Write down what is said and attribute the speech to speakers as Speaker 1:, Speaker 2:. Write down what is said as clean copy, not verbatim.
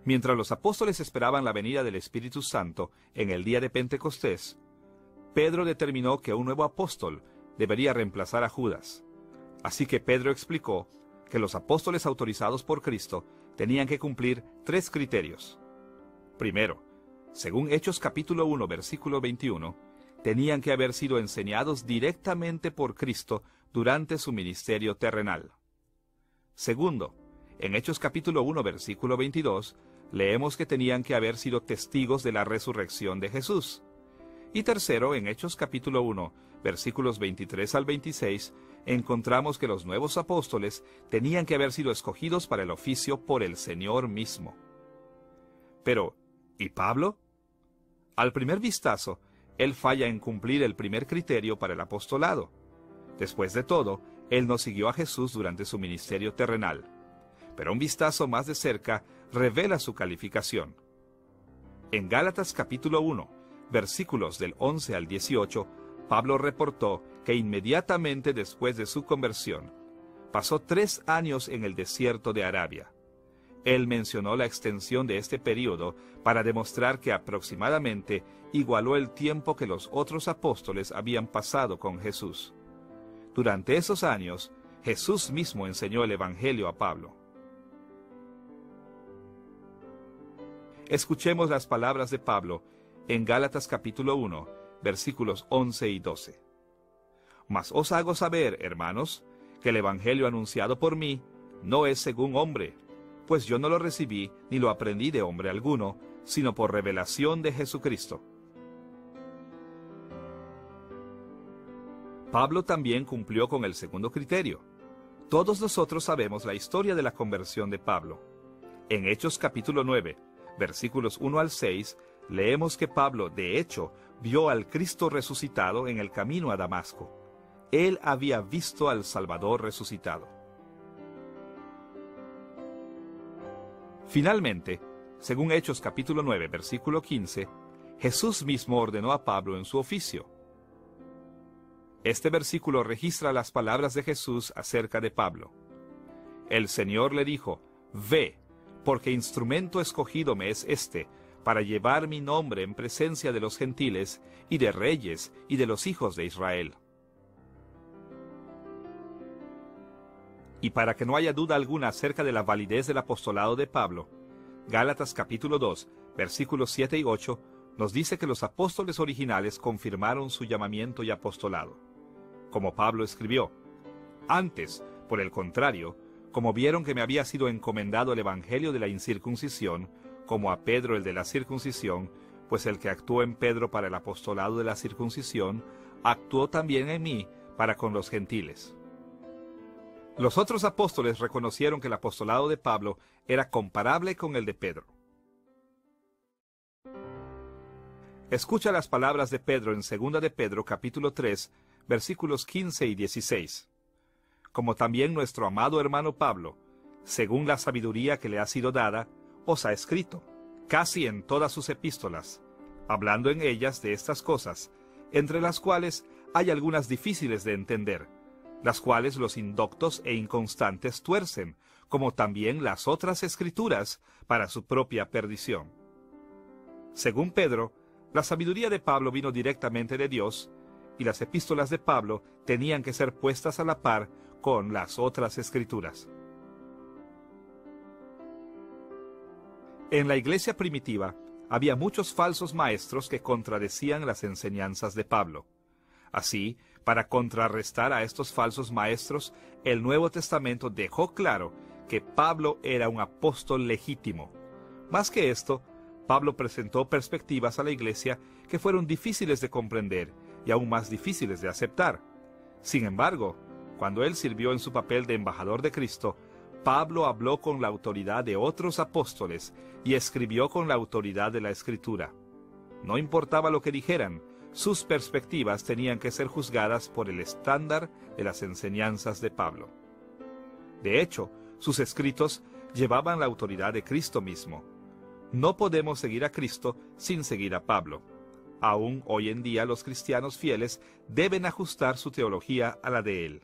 Speaker 1: Mientras los apóstoles esperaban la venida del Espíritu Santo en el día de Pentecostés, Pedro determinó que un nuevo apóstol debería reemplazar a Judas. Así que Pedro explicó que los apóstoles autorizados por Cristo tenían que cumplir 3 criterios. Primero, según Hechos capítulo 1, versículo 21, tenían que haber sido enseñados directamente por Cristo durante su ministerio terrenal. Segundo, en Hechos capítulo 1, versículo 22, leemos que tenían que haber sido testigos de la resurrección de Jesús. Y tercero, en Hechos capítulo 1, versículos 23 al 26, encontramos que los nuevos apóstoles tenían que haber sido escogidos para el oficio por el Señor mismo. Pero, ¿y Pablo? Al primer vistazo, él falla en cumplir el primer criterio para el apostolado. Después de todo, él no siguió a Jesús durante su ministerio terrenal. Pero un vistazo más de cerca revela su calificación. En Gálatas capítulo 1, versículos del 11 al 18, Pablo reportó que inmediatamente después de su conversión, pasó 3 años en el desierto de Arabia. Él mencionó la extensión de este período para demostrar que aproximadamente igualó el tiempo que los otros apóstoles habían pasado con Jesús. Durante esos años, Jesús mismo enseñó el Evangelio a Pablo. Escuchemos las palabras de Pablo en Gálatas capítulo 1, versículos 11 y 12. Mas os hago saber, hermanos, que el Evangelio anunciado por mí no es según hombre, pues yo no lo recibí ni lo aprendí de hombre alguno, sino por revelación de Jesucristo. Pablo también cumplió con el segundo criterio. Todos nosotros sabemos la historia de la conversión de Pablo. En Hechos capítulo 9, versículos 1 al 6, leemos que Pablo, de hecho, vio al Cristo resucitado en el camino a Damasco. Él había visto al Salvador resucitado. Finalmente, según Hechos capítulo 9, versículo 15, Jesús mismo ordenó a Pablo en su oficio. Este versículo registra las palabras de Jesús acerca de Pablo. El Señor le dijo: «Ve, porque instrumento escogido me es este, para llevar mi nombre en presencia de los gentiles, y de reyes, y de los hijos de Israel». Y para que no haya duda alguna acerca de la validez del apostolado de Pablo, Gálatas capítulo 2, versículos 7 y 8, nos dice que los apóstoles originales confirmaron su llamamiento y apostolado. Como Pablo escribió: «Antes, por el contrario, como vieron que me había sido encomendado el evangelio de la incircuncisión, como a Pedro el de la circuncisión, pues el que actuó en Pedro para el apostolado de la circuncisión, actuó también en mí para con los gentiles». Los otros apóstoles reconocieron que el apostolado de Pablo era comparable con el de Pedro. Escucha las palabras de Pedro en 2 de Pedro capítulo 3, versículos 15 y 16. «Como también nuestro amado hermano Pablo, según la sabiduría que le ha sido dada, os ha escrito, casi en todas sus epístolas, hablando en ellas de estas cosas, entre las cuales hay algunas difíciles de entender, las cuales los indoctos e inconstantes tuercen, como también las otras escrituras, para su propia perdición». Según Pedro, la sabiduría de Pablo vino directamente de Dios, y las epístolas de Pablo tenían que ser puestas a la par con las otras escrituras. En la iglesia primitiva había muchos falsos maestros que contradecían las enseñanzas de Pablo. Así, para contrarrestar a estos falsos maestros, el Nuevo Testamento dejó claro que Pablo era un apóstol legítimo. Más que esto, Pablo presentó perspectivas a la iglesia que fueron difíciles de comprender y aún más difíciles de aceptar. Sin embargo, cuando él sirvió en su papel de embajador de Cristo, Pablo habló con la autoridad de otros apóstoles y escribió con la autoridad de la Escritura. No importaba lo que dijeran, sus perspectivas tenían que ser juzgadas por el estándar de las enseñanzas de Pablo. De hecho, sus escritos llevaban la autoridad de Cristo mismo. No podemos seguir a Cristo sin seguir a Pablo. Aún hoy en día los cristianos fieles deben ajustar su teología a la de él.